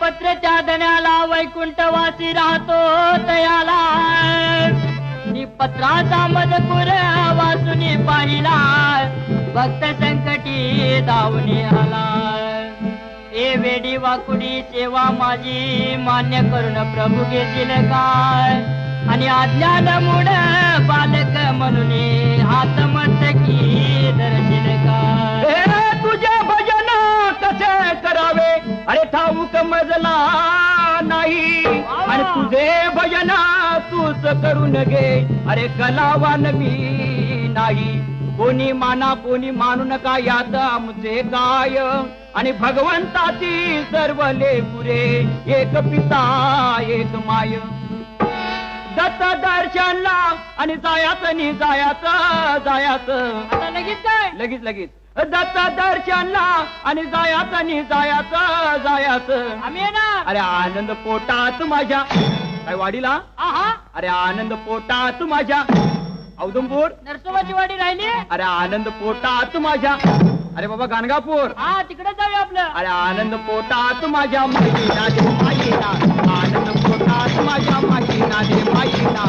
पत्र चादण्याला वैकुंठवासी राहतो तयाला नी पत्राचा मजकूर वाचुनी पाहिला भक्त संकटी धावून आला ए वेडी वाकुडी सेवा माझी मान्य करून प्रभू घेतील काय आणि अज्ञान मूड बालक म्हणून हात मस्तकी धरतील काय तुझे भजन कसे करावे अरे ठाऊक मजला नाही आणि तुझे भजन तूच करून घे अरे कलावान मी नाही कोणी माना कोणी मानू नका यात आमचे काय आणि भगवंताची सर्व लेकुरे एक पिता एक माय दत्त दर्शनला आणि जायाचं नि जायाचं आता लगेच काय लगेच दत्त दर्शनला आणि जायाचं आम्ही येणार अरे आनंद पोटात माझ्या काय वाडीला आहा अरे आनंद पोटात माझ्या औदुंबूर नरसोबाची वाडी राहिली अरे आनंद पोटात माझ्या अरे बाबा गाणगापूर हा तिकडे जाऊया आपलं अरे आनंद पोटात माझ्या माईना दे माईना आनंद पोटात माझ्या माईना दे माईना